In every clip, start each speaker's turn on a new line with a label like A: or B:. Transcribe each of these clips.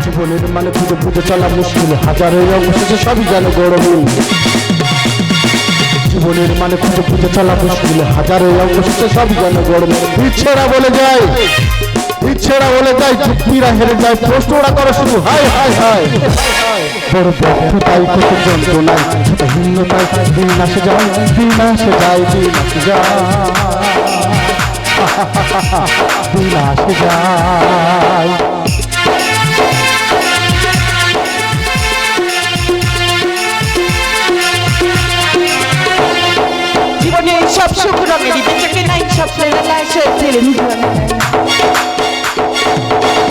A: জীবনের মানে খুঁজে খুঁজে চলা মুশকিল, হাজারের অবশেষে সবই যেন গৌরবীন। জীবনের মানে খুঁজে খুঁজে চলা মুশকিল, হাজারের অবশেষে সবই যেন গৌরবীন। ইচ্ছেরা বলে যায়, ইচ্ছেরা বলে যায়, যুক্তিরা হেরে যায়, প্রশ্নরা করে শুধু হায় হায় হায়। বড় ব্যর্থতাই কত যন্ত্রণায়, হীনতায় দিন আসে যায়, দিন আসে যায়, দিন আসে যায়, দিন আসে যায়।
B: জীবনে সব সুখ রঙের বেঁচে নাই, সব ছেলেরাই সে ছেলে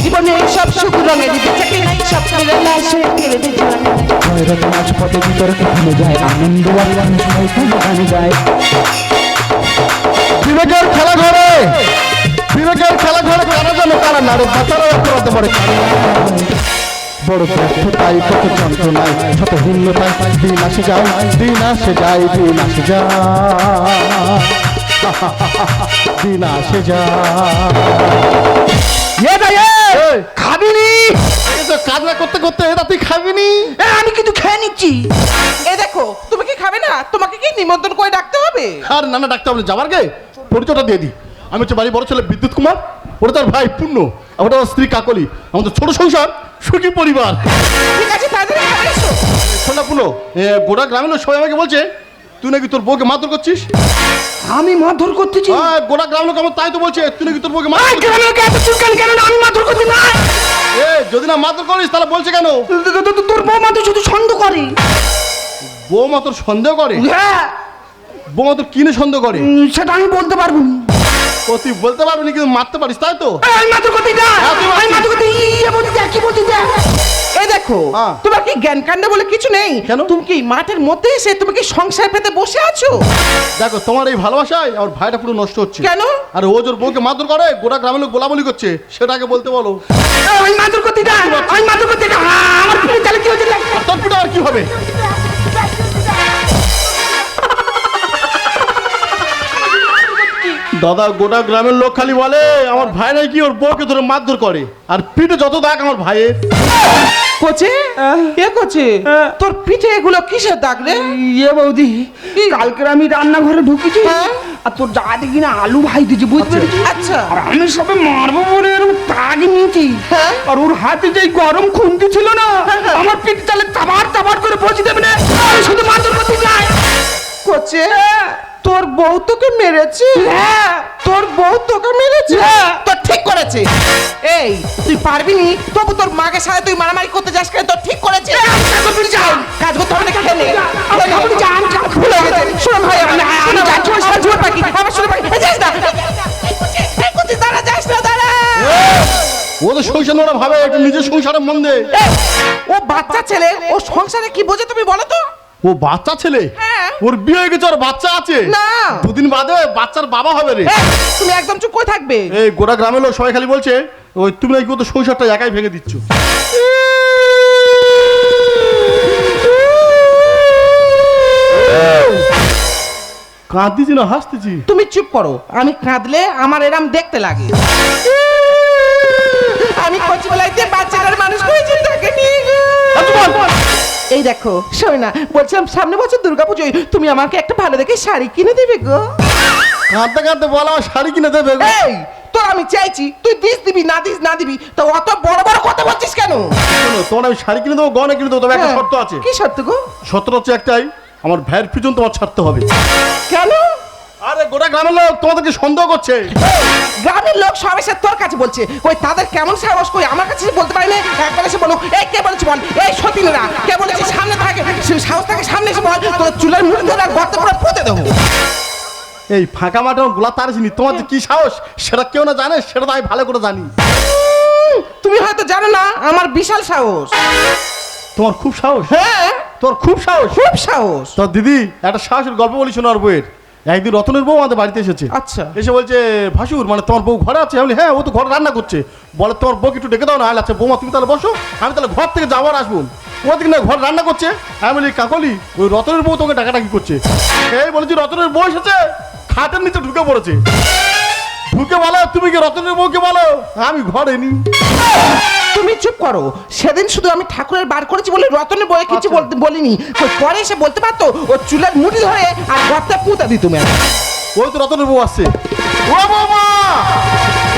B: জীবনে সব সুখ রঙের বেঁচে নাই, সব ছেলেরাই সে ছেলে
A: রাজপথে ভিতরে ভুলে যায় আনন্দ, গানে যায়। বিবেকের খেলা ঘরে, বিবেকের খেলা ঘরে কারা যেন কারা নাড়ে, বাচ্চারা অপরাধ পড়ে। বড় ব্যর্থতাই কত যন্ত্রণায়, শত হীনতায় দিন আসে যায়, দিন আসে যায়, দিন আসে যায়, দিন আসে যায়।
B: খাবিনি
A: কাজটা করতে করতে এটা তুই খাবিনি?
B: আমি কিন্তু খেয়ে নিচ্ছি। এ দেখো, তুমি কি খাবে না? তোমাকে কি নিমন্ত্রণ করে ডাকতে হবে?
A: আর না না, ডাকতে হবে, যাবার গে পরিচয়টা দিয়ে দিই। আমি হচ্ছে বাড়ির বড় ছেলে বিদ্যুৎ কুমার, ওটা তার ভাই পূর্ণ, ওটা আমার স্ত্রী কাকলি, আমাদের ছোট সংসার, সুখী পরিবার।
B: ঠিক আছে, তাড়াতাড়ি খাবে এসো।
A: শোনা পূর্ণ, গোটা গ্রামের লোক সবাই আমাকে বলছে তুই নাকি তোর বউকে মারধর করছিস।
B: আমি মারধর করতেছি?
A: গোটা গ্রামের লোক আমার তাই তো বলছে, তুই নাকি তোর বউকে মারধর করছিস।
B: আমি মারধর করতে না।
A: যদি না মারধর করিস তাহলে বলছে কেন?
B: তোর বউ মাত্র শুধু সন্দেহ করে।
A: বৌমা তোর সন্দেহ করে?
B: হ্যাঁ।
A: বৌমা তোর কিনে সন্দেহ করে?
B: সেটা আমি বলতে পারবো না।
A: ও তুই বলতে পারবি না কিন্তু মারতে পারিস, তাই তো?
B: আমি মারধর করতে না, আমি মারধর করতে কি বলতে যা। এই দেখো, তোমার কি জ্ঞান কাণ্ড বলে কিছু নেই?
A: কেন?
B: তুমি কি মাঠের মধ্যে এসে তুমি কি সংসার পেতে বসে আছো?
A: দেখো, তোমার এই ভালোবাসায় আমার ভাইটা পুরো নষ্ট হচ্ছে।
B: কেন?
A: আর ও জোর বউকে মারধর করে, গোটা গ্রামের লোক বলাবলি করছে, সেটা আগে বলতে বলো।
B: আমি মারধর করতে না, আমি মারধর করতে না। আমার পিঠে চালে কি হচ্ছে?
A: তোর পিঠে আর কি হবে? দাদা, গোটা গ্রামের লোক খালি বলে আমার ভাই নাকি ওর বউকে ধরে মারধর করে, আর পিঠে যত দাগ আমার ভাইয়ের।
B: কোচে এ কোচে, তোর পিঠে এগুলো কিসের দাগ রে?
C: বৌদি, কালকে আমি রান্নাঘরে ঢুকেছি আর তোর দাদি কিনা আলু ভাই দিয়েছে, বুঝতে পেরেছি।
B: আচ্ছা।
C: আর আমি সবে মারবো বলে এরকম তাগ নিয়েছি, আর ওর হাতে যেই গরম খুন্তি ছিল না, আমার পিঠ চালে চাবার চাবার করে বসে দেবে না, আমি শুধু মারধর করতে যাই।
B: কোচে, তোর বউ তোকে মেরেছে? তোর বউ তোকে মেরেছে? তো ঠিক করেছে। এই তুই পারবি নি, তবু তোর মাকে সাথে তুই মারামারি করতে যাস কেন? তো ঠিক করেছে। কাজ করতে হবে না, খেলে ভুলে গেছে। শোনো ভাই, আমি যাচ্ছি ওই সাজুয়ার পাখি, আমার শোনো পাখি, যাস না, দাঁড়া, যাস না, দাঁড়া।
A: ও তো সংসার ওরা ভাবে একটু নিজের সংসারের মন দে।
B: ও বাচ্চা ছেলে, ও সংসারে কি বোঝে তুমি বলো তো?
A: ও বাচ্চা ছেলে?
B: হ্যাঁ।
A: ওর বিয়ে হয়ে গেছে, ওর বাচ্চা আছে।
B: না,
A: দুদিন বাদে বাচ্চার বাবা হবে রে।
B: তুমি একদম চুপ করে থাকবে।
A: এই গোটা গ্রামের লোক সবাই খালি বলছে ওই তুমি নাকি তো সংসারটা একাই ভেঙে দিচ্ছ। কাঁদতেছি না হাসতেছি?
B: তুমি চুপ করো, আমি কাঁদলে আমার এরম দেখতে লাগে। আমি কচিবেলাইতে বাচ্চাটার মানুষ করেছি, তাকে নিয়ে গো। এই দেখো, শোনো না, বলছিলাম সামনে বছর দুর্গাপুজোয় তুমি আমাকে একটা ভালো দেখে শাড়ি কিনে দেবে গো।
A: কাঁদতে কাঁদতে বলা শাড়ি কিনে দেবে?
B: এই তোর আমি চাইছি, তুই দিস দিবি না দিস না দিবি, তো অত বড় বড় কথা বলছিস কেন?
A: তোমার আমি শাড়ি কিনে দেবো, গয়না কিনে দেবো, তবে একটা শর্ত আছে।
B: কি শর্ত গো?
A: শর্তটা হচ্ছে একটাই, আমার ভাইয়ের পিছন তোমার ছাড়তে হবে।
B: কেন?
A: আরে গোটা গ্রামের লোক তোমাদেরকে সন্দেহ করছে।
B: গ্রামের লোক সব এসে তোর কাছে বলছে, ওই তাদের কেমন সাহস, কই আমার কাছে বলতে পারি না? একবার এসে বলো, এই কে বলেছে বল, এই সতীনেরা কে বলেছে সামনে থাকে, সাহস থাকে সামনে এসে বল, তোর চুলের মুড়ি ধরে গর্ত করে পুঁতে দেবো।
A: এই ফাঁকা মাঠে গোলা তার চিনি, তোমার যে কি সাহস সেটা কেউ না জানে, সেটা তো আমি ভালো করে জানি।
B: তুমি হয়তো জানো না, আমার বিশাল সাহস।
A: তোমার খুব সাহস?
B: হ্যাঁ,
A: তোর খুব সাহস?
B: খুব সাহস।
A: তোর দিদি একটা সাহসের গল্প বলি শোনো। আর বউয়ের একদিন রতনের বউ আমাদের বাড়িতে এসেছে।
B: আচ্ছা।
A: এসে বলছে ভাসুর মানে তোমার বউ ঘরে আছে? আমি বলি হ্যাঁ, ও তো ঘরে রান্না করছে। বলে তোমার বউকে একটু ডেকে দাও না। আচ্ছা বৌমা তুমি তাহলে বসো, আমি তাহলে ঘর থেকে যাওয়ার আসবো। ও দিকে না ঘর রান্না করছে। আমি বলি কাকলি, ওই রতনের বউ তোকে ডাকাডাকি করছে। এই বলেছি রতনের বউ এসেছে, খাটের নিচে ঢুকে পড়েছে। মুখে বলো, তুমি কি রতনের বউকে বলো আমি ঘরে নি।
B: তুমি চুপ করো। সেদিন শুধু আমি ঠাকুরের বার করেছি বলে রতনের বয়ে কিছু বলতে বলিনি। ওই পরে এসে বলতে পারতো, ও চুলের মুঠি ধরে আর গর্তা পুঁতা দিত তুমি।
A: ওই তো রতনের বউ আসছে। ও বৌমা,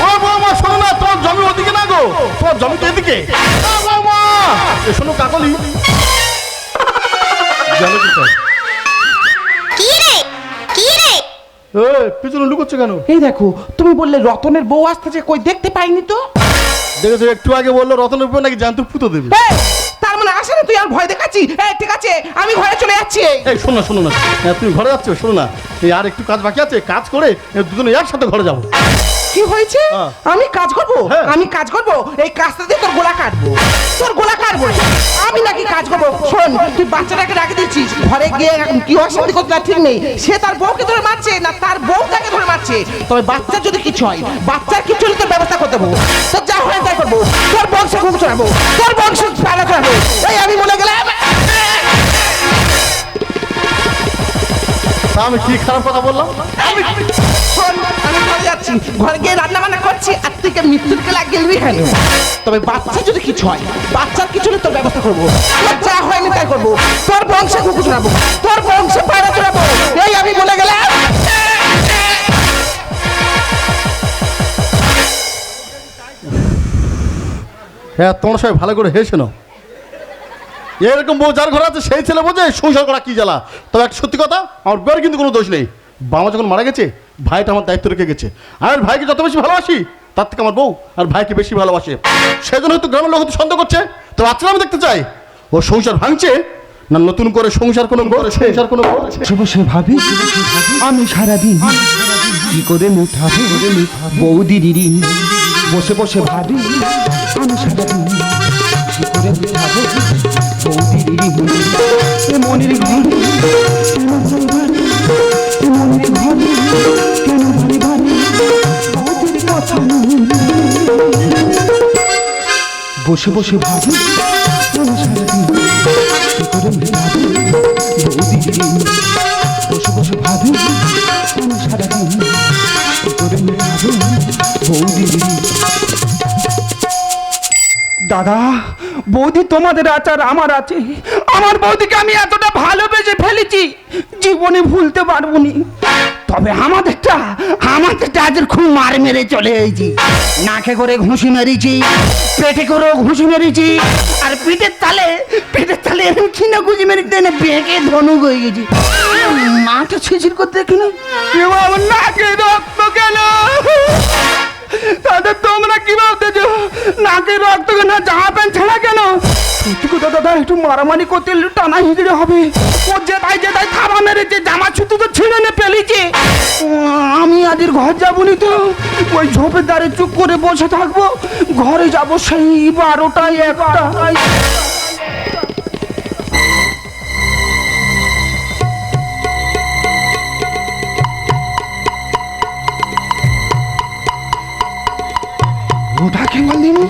A: ও বৌমা শোনো না, তোমার জমি ওদিকে না গো, তোমার জমি তো এদিকে। ও বৌমা, এ শোনো কাকলি জানো কি চাই? পিছনে লুকোচ্ছে কেন?
B: এই দেখো, তুমি বললে রতনের বউ আসতেছে, কই দেখতে পাইনি তো।
A: দেখেছো একটু আগে বললো রতনের বউ নাকি জ্যান্ত পুতো দেবে।
B: এই, তার মানে আসে না তুই আর ভয় দেখাচ্ছি। এই ঠিক আছে, আমি ঘরে চলে যাচ্ছি।
A: এই শোনো না, শোনো না, তুমি ঘরে যাচ্ছ, শোনো না, এই আর একটু কাজ বাকি আছে, কাজ করে দুজনে একসাথে ঘরে যাবো।
B: কি হয়েছে?
A: হ্যাঁ।
B: আমি কাজ করব?
A: হ্যাঁ।
B: আমি কাজ করব, এই কাজটা দিয়ে তোর গোলা কাটবো, তোর গোলা কাটবো। আমি নাকি কাজ করবো? শোন, তুই বাচ্চাটাকে রাখে দিচ্ছিস ঘরে গিয়ে, এখন কি অশান্তি করতে তার ঠিক নেই। সে তার বউকে ধরে মারছে না তার বউ তাকে ধরে মারছে। তবে বাচ্চার যদি কিছু হয়, বাচ্চার কিছু হলে তোর ব্যবস্থা করতে দেবো। তোর যা হয় তাই করবো, তোর বংশ খুব চড়াবো, তোর বংশ পালা চড়াবো। এই আমি বলে গেলাম।
A: তা আমি কি খারাপ কথা বললাম?
B: শোন, আমি ঘরে যাচ্ছি, ঘরে গিয়ে রান্না বান্না করছি, আর তুই মৃত্যুকে লাগিয়ে কেন? তবে বাচ্চা যদি কিছু হয়, বাচ্চার কিছু হলে তোর ব্যবস্থা করবো। তোর যা হয়নি তাই করবো, তোর বংশে কুকু চড়াবো, তোর বংশে পায়রা চড়াবো। এই আমি বলে গেলাম।
A: হ্যাঁ, তোমরা সবাই ভালো করে হেসে নাও। এরকম বউ যার ঘরে আছে সেই ছেলে বোঝে সংসার করা কি জ্বালা। তবে একটা সত্যি কথা, আমার বউয়ের কিন্তু কোনো দোষ নেই। বাবা যখন মারা গেছে, ভাইটা আমার দায়িত্ব রেখে গেছে। আমি ভাইকে যত বেশি ভালোবাসি, তার থেকে আমার বউ আর ভাইকে বেশি ভালোবাসে। সেজন্য হয়তো গ্রামের লোক হয়তো সন্দেহ করছে। তো আজকে আমি দেখতে চাই ও সংসার ভাঙছে না নতুন করে সংসার কোনো সংসার কোনো
C: বসে বসে ভাবি আমি সারাদিন কি করে মেটাবো বৌদির ঋণ। বসে বসে ভাবি আমি সারাদিন কি করে মেটাবো বৌদির ঋণ। এ মনের ঘর কেন ভারী ভারী, এ মনের ঘর কেন ভারী ভারী, বৌদির কথা বসে বসে ভাবি আমি সারাদিন কি করে মেটাবো বৌদির ঋণ। বসে বসে ভাবি আমি সারাদিন কি করে মেটাবো বৌদির ঋণ। দাদা বৌদি তোমাদের আচার আমার আছে। আমার বৌদিকে আমি এতটা ভালোবেসে ফেলেছি, জীবনে ভুলতে পারবো নি। তবে আমাদেরটা আজ খুব মার মেরে চলে এসেছি। নাকে করে ঘুষি মেরেছি, পেটে করেও ঘুষি মেরেছি, আর পিঠের তালে এরকম ক্ষীণ ঘুষি মেরেছি, বেঁকে ধনুক হয়ে গেছি। মাঠে ছিচির করতে কিনা নাকে রক্ত কেন? দাদা তোমরা কি ভাবতেছ নাকে রক্ত কেন, জামা প্যান্ট ছাড়া কেন? সত্যি কথা দাদা, একটু মারামারি করতে টানা হিজড়ে হবে। ও যেটাই থাবা মেরেছে, জামা ছুতো তো ছিঁড়ে নে পেলেছে। আমি আজের ঘর যাবনি তো, ওই ঝোপের দ্বারে চুপ করে বসে থাকবো। ঘরে যাব সেই 12টায় 1টায়। ওটাকে বলিনি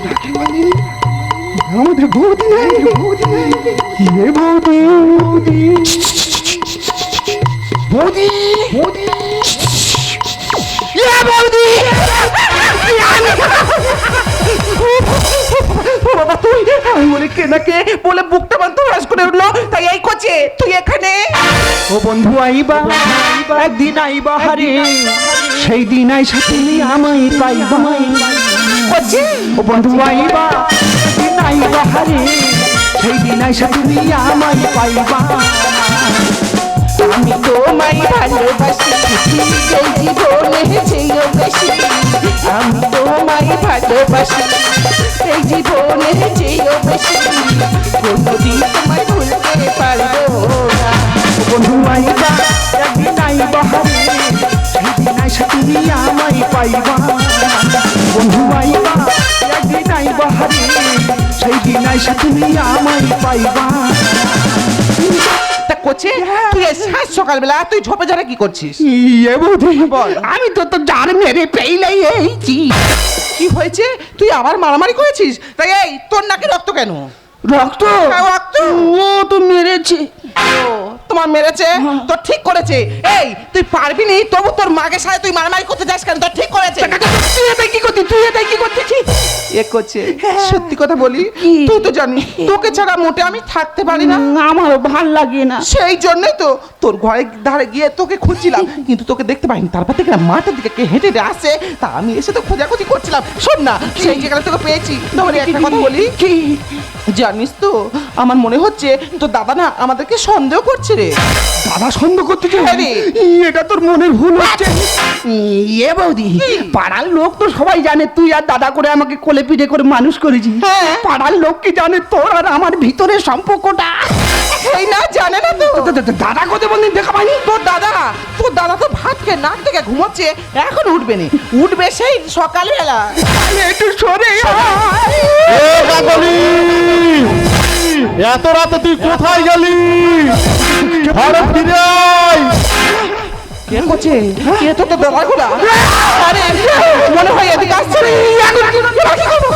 C: আমাদের বৌদি নেই, বৌদি নেই, এ বৌদি বৌদি বৌদি বৌদি এ বৌদি।
B: বাবা তুই, আমি বলে কেনাকে বলে বুকটা বান্ধ রাস করে উঠলো, তাই এই করছে তুই এখানে।
C: ও বন্ধু আইবা একদিন আইবা হারে, সেই দিন আইসা তুমি আমায় পাইবা।
B: করছে
C: ও বন্ধু আইবা একদিন আইবা হারে, সেই দিন আইসা তুমি আমায় পাইবা।
B: আমি তোমায় ভালোবাসি, এই জীবনে যেও বেশি। আমি তোমায় ভালোবাসি, এই জীবনে যেও বেশি। কোনদিন তোমায় ভুলতে পারবো না।
C: বন্ধু আইবা একদিন আইবা হারে, সেই দিন আইসা তুমি আমায় পাইবা। বন্ধু আইবা একদিন আইবা হারে, সেই দিন আইসা তুমি আমায় পাইবা।
B: তা করছে তুই এই সাত সকালবেলা তুই ঝোপে ঝাড়ে কি করছিস?
C: ইয়ে বৌদি
B: বল।
C: আমি তো জান মেরে পেইলাই এইছি।
B: কি হয়েছে? তুই আবার মারামারি করেছিস? তাই এই তোর নাকি রক্ত কেন?
C: রক্ত
B: রক্ত?
C: ও তো মেরেছে।
B: ও, তো তোমার মেরেছে তো ঠিক করেছে। এই তুই পারবি নি তবু তোর মাকে সাথে তুই মারামারি করতে যাস কেন? তো ঠিক করেছে।
C: তুই এটাই কি করছিস? তুই এটাই কি করছিস?
B: এ করছে সত্যি কথা বলি, তুই তো জানিস তোকে ছাড়া মোটে আমি থাকতে পারি না।
C: আমারও ভাল লাগে না।
B: সেই জন্যই তো তোর ঘরের ধারে গিয়ে তোকে খুঁজছিলাম, কিন্তু তোকে দেখতে পাইনি। তারপর থেকে মাঠের দিকে কে হেঁটে হেঁটে আসে, তা আমি এসে তো খোঁজাখুঁজি করছিলাম। শোন না, সেই জায়গায় তোকে পেয়েছি। তাহলে একটা কথা বলি,
C: কি
B: জানিস তো আমার মনে হচ্ছে তোর দাদা না আমাদেরকে সন্দেহ করছে রে।
C: দাদা সন্দেহ করতে কি?
B: হ্যাঁ রে।
C: এটা তোর মনের ভুল হচ্ছে। এ বৌদি, পাড়ার লোক তো সবাই জানে তুই আর দাদা করে আমাকে কোলে পিঠে করে মানুষ করেছিস।
B: হ্যাঁ।
C: পাড়ার লোক কি জানে তোর আর আমার ভিতরে সম্পর্কটা?
B: এই না, জানে না তো।
C: দাদা কোথায় বললি দেখা পাইনি?
B: তোর দাদা তো ভাত খেয়ে নাক থেকে ঘুমোচ্ছে, এখন উঠবে না, উঠবে সেই সকালবেলা।
C: একটু সরে
A: এ কাকলি, এত রাতে তুই কোথায় গেলি? ঘরে ফিরে আয়।
B: কে করছে? কে তো তো দাদাগুলা? আরে মনে হয় এদিকে আসছে রে। এখন কি করবো?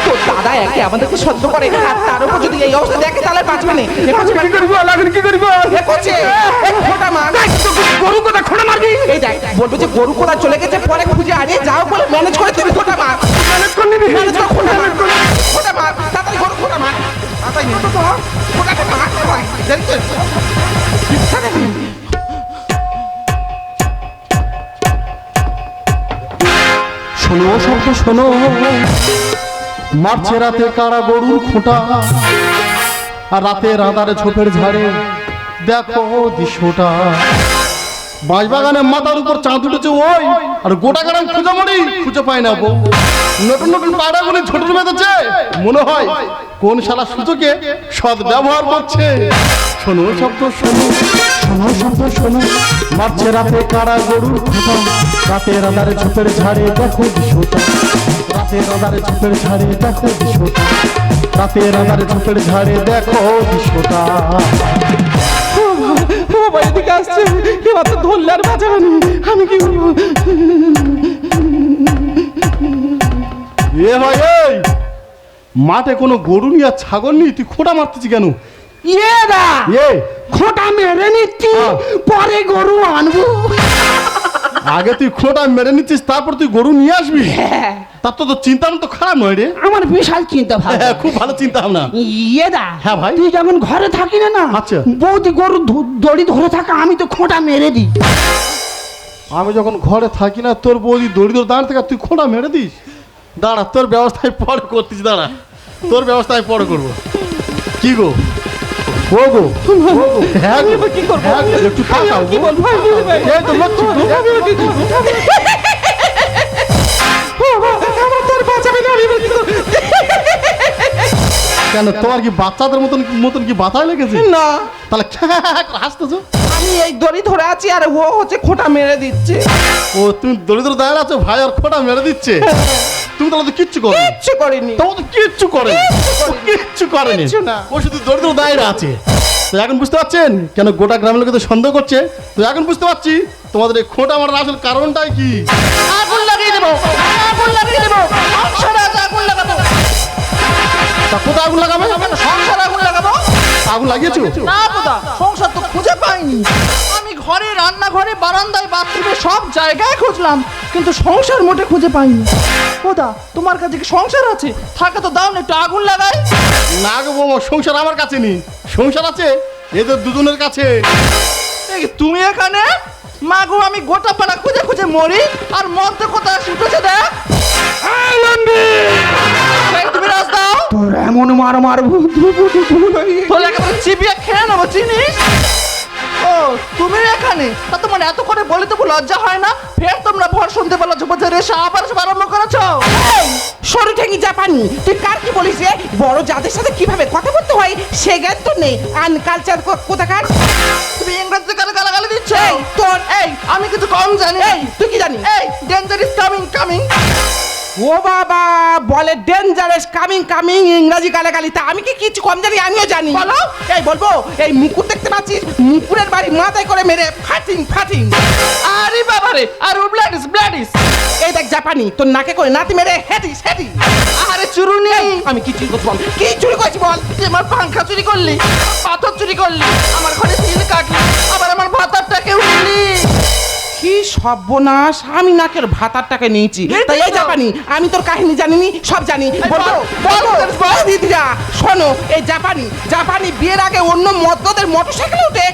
B: তোর দাদা একে আমাদেরকে সহ্য করে, আর তার উপর যদি এই অবস্থা দেখে তাহলে বাঁচবে না।
C: কি করবো?
B: এ করছে খোটা মার।
C: গরু কোথা খোঁড়া মারবি?
B: এই দেখ, বলবে যে গরু কোথা চলে গেছে, পরে খুঁজে আরে যাও বলে ম্যানেজ করে তুমি খোটা মার।
C: ম্যানেজ করে নিবি?
B: ম্যানেজ করে খোটা মার, খোটা মার, তাড়াতাড়ি গরু খোটা মার, তাড়াতাড়ি নিয়ে তো খোটাটা মার, ভাই দেরি করে।
A: শোনো শব্দ শোনো, মারছে রাতে কারা গরুর খোঁটা, আর রাতের আঁধারে ঝোপের ঝাড়ে দেখো দৃশ্যটা। বাঁশবাগানে মাথার উপর চাঁদ উঠেছে ওই, আর গোটা গ্রাম খুঁজে মরি খুঁজে পায় না বউ। নতুন নতুন পাড়াগুলি ছোট বেঁধেছে, মনে হয় কোন শালা সুযোগে সৎ ব্যবহার করছে। শোনো শব্দ শোনো, শোনো শব্দ শোনো, মারছে রাতে কারা গরুর খোঁটা, রাতের আঁধারে ঝোপের ঝাড়ে দেখো দৃশ্যটা। রাতের আঁধারে ঝোপের ঝাড়ে দেখো দৃশ্যটা, রাতের আঁধারে ঝোপের ঝাড়ে দেখো দৃশ্যটা।
B: ও ভাই এদিকে আসছে, এবার তো ধরলে আর বাঁচাবে না, আমি কি করবো?
A: এ ভাই এই, মাঠে কোনো গরু নি আর ছাগল নি, তুই খোঁটা মারতেছি কেন?
C: ইয়ে দা,
A: এ
C: খোঁটা মেরে নিচ্ছি, পরে গরু আনবো।
A: আগে তুই খোঁটা মেরে নিচ্ছিস, তারপর তুই গরু নিয়ে আসবি? তার তো তোর চিন্তা তো খারাপ নয় রে।
C: আমার বিশাল চিন্তা ভাবনা।
A: হ্যাঁ, খুব ভালো চিন্তা ভাবনা।
C: ইয়ে দা,
A: হ্যাঁ ভাই।
C: তুই যখন ঘরে থাকি না,
A: আচ্ছা।
C: বৌদি গরু দড়ি ধরে থাকা, আমি তো খোঁটা মেরে দিই।
A: আমি যখন ঘরে থাকি না, তোর বৌদি দড়ি ধরে দাঁড় থেকে তুই খোঁটা মেরে দিস? দাঁড়া, তোর ব্যবস্থায় পরে করতিস, দাঁড়া তোর ব্যবস্থায় পরে করবো। কি গো ও গো, হ্যাঁ গো,
B: কি করবো?
A: হ্যাঁ গো, একটু তাকাও গো। এই তো লক্ষ্মী গো।
B: আমার তোর বাঁচাবে না, আমি কি করবো?
A: কেন, তোমার কি বাচ্চাদের মতন মতন কি বাতায় লেগেছে?
B: না,
A: তাহলে হাসতেছো?
B: আমি এই দড়ি ধরে আছি আর ও হচ্ছে খোঁটা মেরে দিচ্ছে।
A: ও তুমি দরিদ্র দাঁড়িয়ে আছো, ভাই আর খোঁটা মেরে দিচ্ছে। তুমি তাহলে তো কিচ্ছু করো,
B: কিচ্ছু করিনি।
A: তোমার তো কিচ্ছু করে, কিচ্ছু করেনি।
B: কিচ্ছু না।
A: ও শুধু দরিদ্র দাঁড়িয়ে আছে। তো এখন বুঝতে পারছেন কেন গোটা গ্রামের লোকে তো সন্দেহ করছে? তো এখন বুঝতে পারছি তোমাদের এই খোঁটা মারার আসল কারণটাই কি।
B: আগুন লাগিয়ে দেবো, আগুন লাগিয়ে দেবো, সংসারে আগুন লাগাবো।
A: তা কোথায় আগুন লাগাবে?
B: সংসারে আগুন লাগাবো।
A: আগুন লাগিয়েছো?
B: না দাদা, সংসার তো খুঁজে পাইনি। আমি ঘরে, রান্নাঘরে, বারান্দায়, বাথরুমে সব জায়গায় খুঁজলাম, কিন্তু সংসার মোটে খুঁজে পাইনি। ওদা, তোমার কাছে কি সংসার আছে? থাকে তো দাও না, একটু আগুন লাগাই।
A: না গো বৌমা, সংসার আমার কাছে নেই। সংসার আছে এদের দুজনের কাছে।
B: এই তুমি এখানে? মা গো, আমি গোটা পাড়া খুঁজে খুঁজে মরি, আর মধ্যে কোথায় শুটেছে দেখ। এই তুমি রাজ দাও,
C: তোর এমন মার মারবো,
B: তোর একেবারে চিবিয়ে খেয়ে নেবো, চিনিস? ও তুমি এখানে? তা তোমার এত করে বলে তো লজ্জা হয় না? ফের তোমরা ভর শুনতে পেলো যে রেশা আবার সব আরম্ভ করেছো। সরু ঠেঙ্গি জাপানি, তুই কার কি বলিস রে? বড় যাদের সাথে কিভাবে কথা বলতে হয় সে জ্ঞান তো নেই। আনকালচার কোথাকার। তুমি ইংরেজিতে কেন গালাগালি দিচ্ছ? তোর এই আমি কিছু কম জানি। তুই কি জানিস? এই ডেঞ্জার ইজ কামিং কামিং। ও বাবা, বলে ডেঞ্জারাস কামিং কামিং, ইংরেজি গালাগালি। তা আমি কি কিছু কম জানি? আমিও জানি। বলো। এই বলবো, এই মুকুর দেখতে পাচ্ছিস? মুকুরের বাড়ি মাথায় করে মেরে ফাটিং ফাটিং। আরে বাবা
D: করে আর ও ব্লাডিস
B: এই দেখ জাপানি তোর নাকে করে নাতি মেরে হেদিস
D: আরে চুরুনি
B: আমি কি চুরি করছি বল কি চুরি করছি বল
D: তুই আমার পাংখা চুরি করলি, পাথর চুরি করলি, আমার ঘরে তিল কাটলি, আবার আমার ভাতারটাকেও নিলি।
B: কি সর্বনাশ, আমি নাকের ভাতারটাকে নিয়েছি। তাই এই জাপানি আমি তোর কাহিনী জানিনি, সব জানি। বলবো বলবো বল দিদিরা শোনো, এই জাপানি বিয়ের আগে অন্য মদ্যদের মোটরসাইকেলে উঠে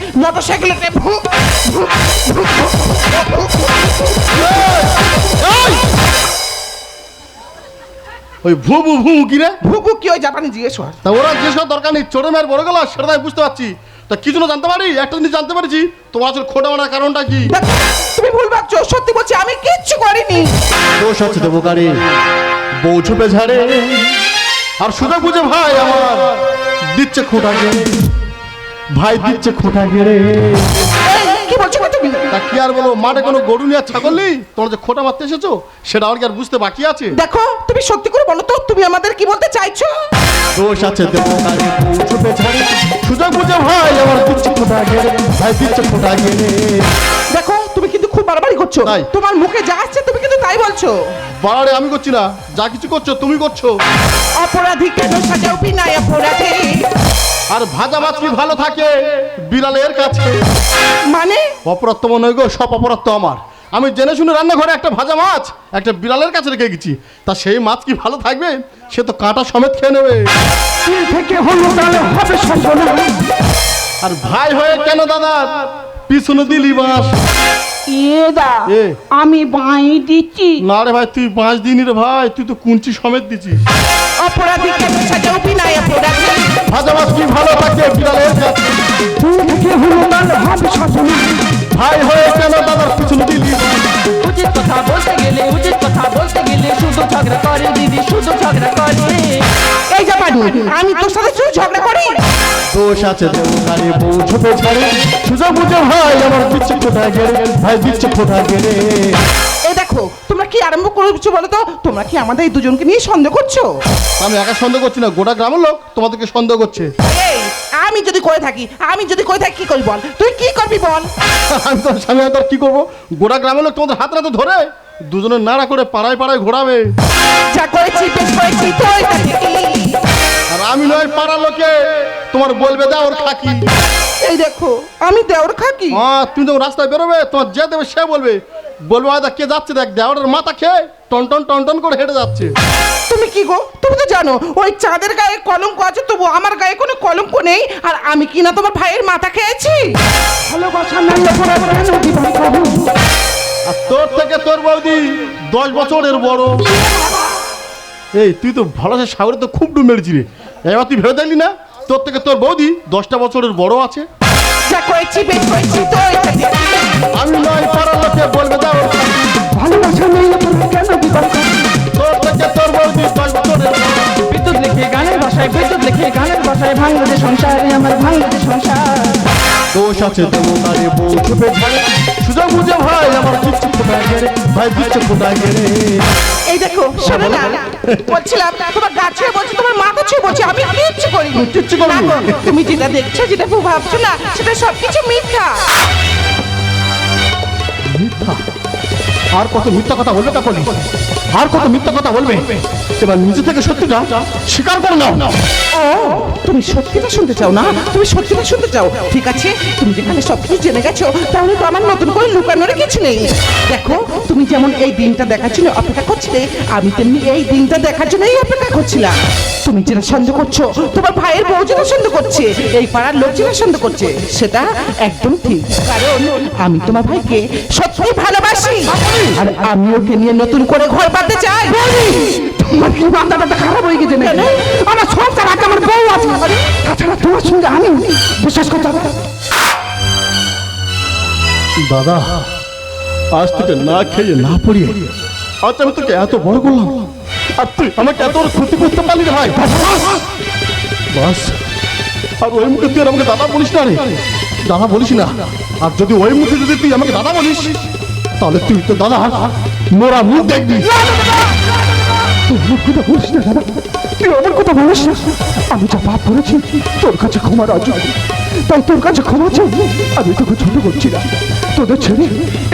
A: ওই ভু ভু ভু কি রে?
B: ভুকু কি ওই জাপানি জিজ্ঞেস কর।
A: তা ওরা যেসব দরকার নেই ছোট মেয়ের বড় গেল সেটা আমি বুঝতে পারছি। তা কি জন্য জানতে পারি? একটা জিনিস জানতে পারছি, তোমার আসলে খোটা মারার কারণটা কি?
B: দেখ, তুমি ভুল ভাবছো, সত্যি বলছি আমি কিচ্ছু করিনি।
A: দোষ আছে দেবো গাড়ি, বউ ছুপে ঝাড়ে আর সুযোগ বুঝে ভাই আমার দিচ্ছে খোটা গেড়ে, ভাই দিচ্ছে খোটা গেড়ে।
B: এই, কি বলছো গো তুমি?
A: তা কি আর বলো, মাঠে কোনো গরু নিয়ে ছাগল নেই, তোমরা যে খোটা মারতে এসেছো সেটা আর কি আর বুঝতে বাকি আছে?
B: দেখো তুমি সত্যি করে বলো তো, তুমি আমাদের কি বলতে চাইছো?
A: দোষ আছে দেবো গাড়ি, বউ ছুপে ঝাড়ে সুযোগ বুঝে ভাই আমার দিচ্ছে খোটা গেড়ে, ভাই দিচ্ছে খোটা গেড়ে।
B: দেখো তুমি কিন্তু খুব বাড়াবাড়ি করছো,
A: তাই?
B: তোমার মুখে যা আসছে তুমি কিন্তু তাই বলছো।
A: বাড়ারে আমি করছি না, যা কিছু করছো তুমি করছো।
B: অপরাধী কেন সাজাও বিনায় অপরাধী?
A: আর ভাজা মাছ কি ভালো থাকে বিড়ালের কাছে?
B: মানে
A: অপরাধ তো মনে হয় গো, সব অপরাধ তো আমার। আমি জেনে শুনে রান্নাঘরে একটা ভাজা মাছ একটা বিড়ালের কাছে রেখে গেছি, তা সেই মাছ কি ভালো থাকবে? সে তো কাঁটা সমেত খেয়ে নেবে।
C: তিল থেকে হলো তাহলে হবে সর্বনাশ।
A: আর ভাই হয়ে কেন দাদা পিছনে দিলি বাস?
C: দা
A: এ।
C: আমি বাঁই দিচ্ছি।
A: না রে ভাই, তুই বাঁশ দিনি রে ভাই, তুই তো কুঞ্চি সমেত দিছিস।
B: অপরাধী কেন সাজাও বিনায় অপরাধী?
A: ভাজা মাছ কি ভালো থাকে বিড়ালের কাছে?
C: তিল থেকে হলো তাহলে হবে সর্বনাশ।
A: ভাই হয়ে কেন দাদার পিছনে দিলি বাস?
D: উচিত কথা বলতে গেলে শুধু ঝগড়া করে দিদি, শুধু ঝগড়া করে।
B: এই জাপানি আমি তোর সাথে শুধু ঝগড়া করি?
A: দোষ আছে দেবো গাড়ি, বউ ছুপে ঝাড়ে সুযোগ বুঝে ভাই আমার দিচ্ছে খোটা গেড়ে, ভাই দিচ্ছে খোটা গেড়ে।
B: এই দেখো তোমরা কি আরম্ভ করেছো বলো তো? তোমরা কি আমাদের এই দুজনকে নিয়ে সন্দেহ করছো?
A: আমি একা সন্দেহ করছি না, গোটা গ্রামের লোক তোমাদেরকে সন্দেহ করছে।
B: এই আমি যদি করে থাকি কি করবি বল? তুই কি করবি বল?
A: আমি তো স্বামী তোর কি করবো? গোটা গ্রামের লোক তোমাদের হাত নাতে ধরে দুজনে নাড়া করে পাড়ায় পাড়ায় ঘোরাবে।
B: যা করেছি বেশ করেছি তো এটা কি?
A: আর আমি নয় পাড়ার লোকে তোমার বলবে দাও ওর খাকি।
B: এই দেখো আমি দেওর খাকি।
A: তুমি যখন রাস্তায় বেরোবে তোমার যে দেবে সে বলবে হয়তো কে যাচ্ছে দেখ, দেওয়ারের মাথা খেয়ে টন টন টন টন করে হেঁটে যাচ্ছে।
B: তুমি কি গো, তুমি তো জানো ওই চাঁদের গায়ে কলঙ্ক আছে, তবু আমার গায়ে কোনো কলঙ্ক নেই। আর আমি কি না তোমার ভাইয়ের মাথা খেয়েছি?
C: ভালোবাসা নাই অপরাধ কেন দিবাই কবু?
A: আর তোর থেকে তোর বৌদি 10 বছরের বড়। এই তুই তো ভালো সাগরে তো খুব ডুব মেরেছি রে, এবার তুই ভেবে দেখলি না তোর থেকে তোর বৌদি 10টা বছরের বড় আছে।
B: যা করেছি বেশ করেছি তো এটা কি?
A: আমি নয় পাড়ার লোকে বলবে দাও ওর খাকি।
C: ভালোবাসা নেই অপরাধ কেন দিবাই কবু?
A: তোর থেকে তোর বৌদি 10 বছরের বড়।
D: বিদ্যুৎ লিখে গানের ভাষায় ভাঙলো যে সংসারে, আমার ভাঙলো যে সংসার।
A: দোষ আছে দেবো গাড়ি, বউ ছুপে ঝাড়ে সুযোগ বুঝে ভাই আমার দিচ্ছে খোটা গেড়ে, ভাই দিচ্ছে খোটা গেড়ে।
B: এই দেখো শোনো না, বলছিলাম তোমার গা ছুঁয়ে বলছি, তোমার মাথা ছুঁয়ে বলছি, আমি কিচ্ছু করিনি।
A: কিচ্ছু করিনি?
B: না গো, তুমি যেটা দেখছো যেটা ভাবছো না সেটা সবকিছু মিথ্যা।
A: মিথ্যা? আর কত মিথ্যা কথা বলবে তখন? আর কত মিথ্যা কথা বলবে? এবার নিজে থেকে সত্যিটা স্বীকার করে নাও।
B: ও তুমি সত্যিটা শুনতে চাও না? তুমি সত্যিটা শুনতে চাও? ঠিক আছে, তুমি যেখানে সবকিছু জেনে গেছো তাহলে তো আমার নতুন করে লুকানোর কিছু নেই। দেখো তুমি যেমন এই দিনটা দেখার জন্য অপেক্ষা করছিলে, আমি তেমনি এই দিনটা দেখার জন্যই অপেক্ষা করছিলাম। তুমি যেটা সন্দেহ করছো, তোমার ভাইয়ের বউ যেটা সন্দেহ করছে, এই পাড়ার লোক যেটা সন্দেহ করছে, সেটা একদম ঠিক। কারণ আমি তোমার ভাইকে সত্যিই ভালোবাসি, আর আমি ওকে নিয়ে নতুন করে ঘর বাঁধতে চাই।
C: তোমার কি মাথাটা খারাপ হয়ে গেছে নাকি? আমার সংসার আছে, আমার বউ আছে, তাছাড়া তোমার সঙ্গে আমি বিশ্বাস করতে হবে না।
A: দাদা আজ থেকে না খেয়ে না পড়িয়ে আজ আমি তোকে এত বড় করলাম, আর তুই আমাকে এত বড় ক্ষতি করতে পারলি রে ভাই। বাস, আর ওই মুখে তুই আর আমাকে দাদা বলিস না রে, দাদা বলিস না। আর যদি ওই মুখে যদি তুই আমাকে দাদা বলিস তাহলে তুই তো দাদা মোরা মুখ দেখবি।
C: তুই আমার কথা বলিস না দাদা, তুই আমার কথা বলিস না। আমি যা পাপ করেছি তোর কাছে ক্ষমা রাজু, তাই তোর কাছে ক্ষমা চাই। আমি তোকে ছোট করছি না, তোদের ছেড়ে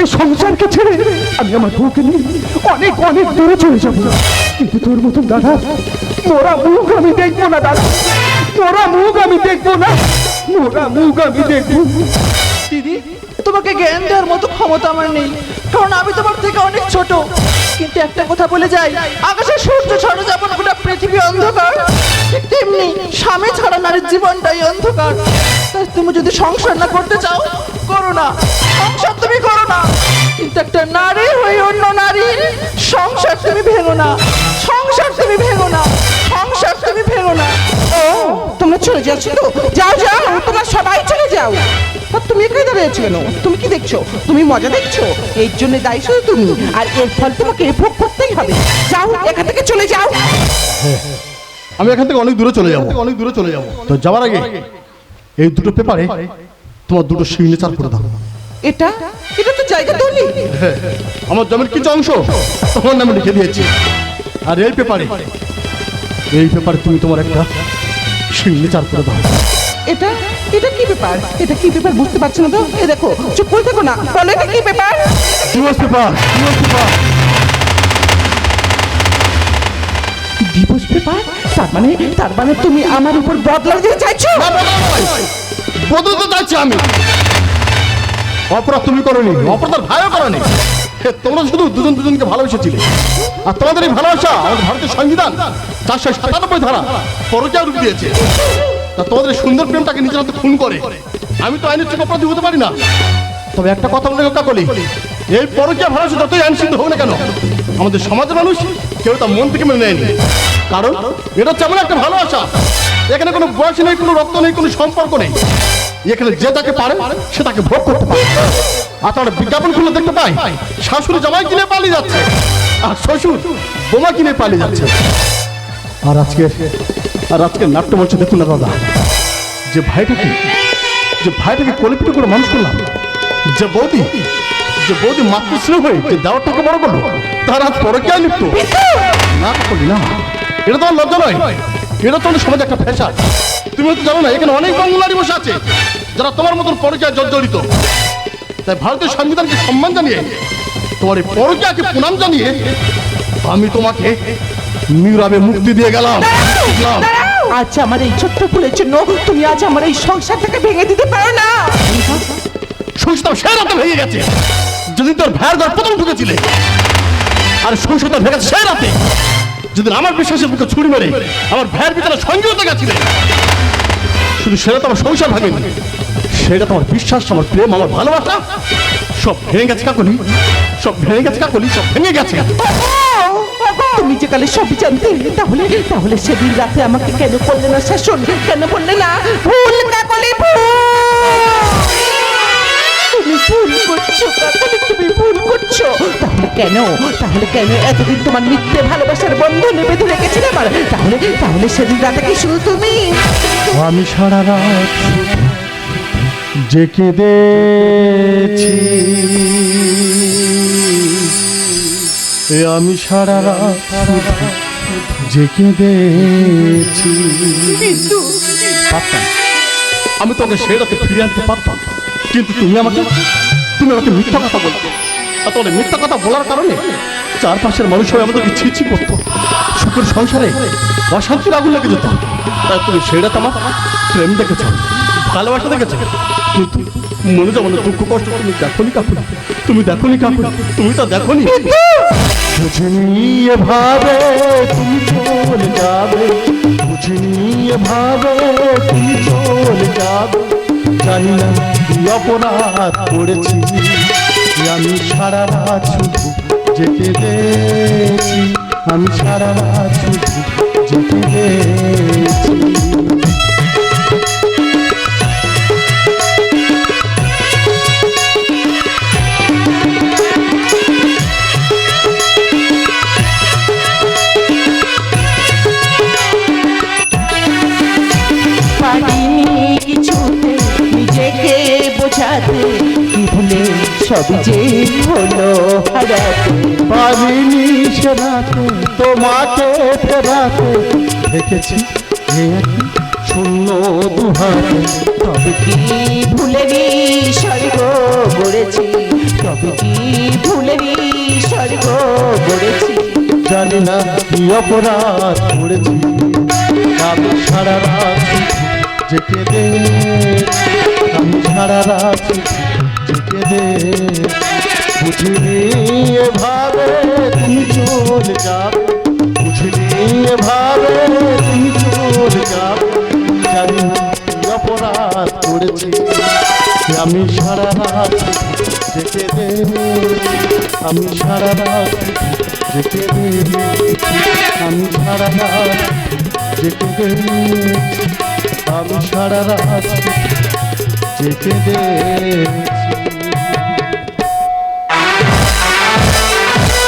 C: এই সংসারকে ছেড়ে আমি আমার বউকে নিয়ে অনেক অনেক দূরে চলে যাবো, কিন্তু তোর মতন দাদা মোরা মুখ আমি দেখবো না দাদা, মোরা মুখ আমি দেখবো না, মোরা মুখ আমি দেখবো।
D: দিদি, তোমাকে জ্ঞান দেওয়ার মতো ক্ষমতা আমার নেই, কারণ আমি তোমার থেকে অনেক ছোট। কিন্তু একটা কথা বলে যাই, আকাশের সূর্য ছাড়া যেমন গোটা পৃথিবী অন্ধকার, ঠিক তেমনি স্বামী ছাড়া নারীর জীবনটাই অন্ধকার। তাই তুমি যদি সংসার না করতে চাও, করো না, সংসার তুমি করো না, কিন্তু একটা নারী হয়ে অন্য নারীর সংসার তুমি ভেঙো না, সংসার তুমি ভেঙো না, সংসার তুমি ভেঙো না।
B: ও তোমরা চলে যাচ্ছ তো, যাও যাও, তোমরা সবাই চলে যাও। তা তুমি এখানে দাঁড়িয়েছো কেন? তুমি কি দেখছো? তুমি মজা দেখছো? এর জন্য দায়ী শুধু তুমি, আর এর ফল তোমাকে ভোগ করতেই হবে। যাও এখান থেকে চলে যাও।
A: আমি এখান থেকে অনেক দূরে চলে যাবো, অনেক দূরে চলে যাবো। তো যাওয়ার আগে এই দুটো পেপারে তোমার দুটো সিগনেচার করে দাও।
B: এটা এটা তো জায়গা দলি।
A: আমার জমির কিছু অংশ তোমার নামে লিখে দিয়েছি, আর এই পেপারে তুমি তোমার একটা সিগনেচার করে দাও।
B: এটা এটা কি ব্যাপার? এটা কি ব্যাপার বুঝতে পারছো না তো? এ দেখো, চুপ করে থাকো না, বলো এটা কি ব্যাপার?
A: Divorce paper, divorce paper.
B: Divorce paper? তার মানে তুমি আমার উপর বদলা দিতে চাইছো?
A: বদলতে চাইছি আমি। অপরাধ তুমি করোনি, অপরাধ ভাইও করোনি। তোমরা শুধু দুজন দুজনকে ভালোবেসেছিলে, আর তোমাদের এই ভালোবাসা আমাদের ভারতের সংবিধান 497 ধারা পরকীয়া রূপ দিয়েছে। তা তোমাদের এই সুন্দর প্রেমটাকে নিজের হাতে খুন করে আমি তো আইনের চোখে অপরাধী হতে পারি না। তবে একটা কথা মনে রক্ষা করি, এই পরকীয়া ভালোবাসা যতই আইন সিদ্ধ হোক না কেন, আমাদের সমাজের মানুষ কেউ তা মন থেকে মেনে নেয়নি। কারণ এটা হচ্ছে এমন একটা ভালোবাসা, এখানে কোনো বয়স নেই, কোনো রক্ত নেই, কোনো সম্পর্ক নেই। এখানে যে তাকে পারে সে তাকে ভোগ করতে পারে। আর তার বিজ্ঞাপন খুলে দেখতে পাই শাশুড়ি জামাই কিনে পালিয়ে যাচ্ছে, আর শ্বশুর বোমা কিনে পালিয়ে যাচ্ছে। আর আজকে নাট্যমঞ্চে দেখুন না দাদা, যে ভাইটাকে কলিপিটি করে মানুষ করলাম, যে বৌদি মাতৃশ্রী হয়ে যে দেওয়ারটাকে বড় করলো, তার আজ পরকীয়ায় লিপ্ত। না করলি না, এটা তোমার লজ্জা নয়, এটা তোমার সমাজে একটা ফ্যাশন। তুমি হয়তো জানো না, এখানে অনেক বাংলারি বসে আছে যারা তোমার মতন পরকীয়ায় জর্জরিত। তাই ভারতের সংবিধানকে সম্মান জানিয়ে, তোমার এই পরকীয়াকে প্রণাম জানিয়ে আমি তোমাকে নীরবে মুক্তি দিয়ে গেলাম।
B: আজ আমার এই ছোট্ট ফুলের জন্য তুমি আজ আমার এই সংসারটাকে ভেঙে দিতে পারো না।
A: সংসার সে রাতে ভেঙে গেছে যেদিন তোর ভাইয়ের ঘর প্রথম ঢুকেছিলে, আর সংসারটা ভেঙে গেছে সেই রাতে যেদিন আমার বিশ্বাসের বুকে ছুরি মেরে আমার ভাইয়ের ভিতরে সঙ্গে হতে গেছিলে। শুধু সেটা তো আমার সংসার ভাঙেনি, সেটা তোমার বিশ্বাস, আমার প্রেম, আমার ভালোবাসা সব ভেঙে গেছে কাকলি, সব ভেঙে গেছে কাকলি, সব ভেঙে গেছে।
B: তুমি যে কালে সবই জানতে, তাহলে সেদিন রাতে আমাকে কেন বললে না শাসন? কেন বললে না? ভুল কাকলি, ভুল। তুমি ভুল করছো কাকলি, তুমি ভুল করছো। তাহলে কেন এতদিন তোমার মিথ্যে ভালোবাসার বন্ধনে বেঁধে রেখেছিলে আমার? তাহলে সেদিন রাতে কি শুধু তুমি?
A: আমি সারা রাত যে কেঁদেছি, আমি সারা রাত যে কেঁদেছি। আমি তোকে সেই রাতে ফিরে আনতে পারতাম, কিন্তু তুমি আমাকে মিথ্যা কথা বলতে। আর তোর মিথ্যা কথা বলার কারণে চারপাশের মানুষ হয়ে আমাদেরকে ছিছি করতো, সুখের সংসারে অশান্তির আগুন লেগে যেত। তাই তুমি সেই রাতে আমার প্রেম দেখেছ, ভালোবাসা দেখেছ, কিন্তু মনে যেমন দুঃখ কষ্ট তুমি দেখোনি কাকুনি, তুমি দেখোনি কাকুনি, তুমি তা দেখোনি। বুঝিনি এভাবে তুমি চলে যাবে, বুঝিনি এভাবে তুমি চলে যাবে। জানি না কি অপরাধ করেছি, আমি সারা রাত শুধু যেতে দেখছি, আমি সারা রাত শুধু যেতে দেখছি।
B: সবই যে হলো হারাতে,
A: পারিনি সে রাতে তোমাকে ফেরাতে, দেখেছি শূন্য দুহাতে।
B: তবে কি ভুলে স্বর্গ গড়েছি,
A: জানি না কি অপরাধ করেছি, আমি সারা রাত জেগে দে, আমি সারা রাত জেগে দে। বুঝিনি এভাবে তুমি চলে যাবে, বুঝিনি এভাবে তুমি চলে যাবে, জানি না কি অপরাধ করেছি, আমি সারা রাত জেগে দে, আমি সারা রাত জেগে দে, আমি সারা রাত জেগে দে, আমি সারা রাত জেগে দে।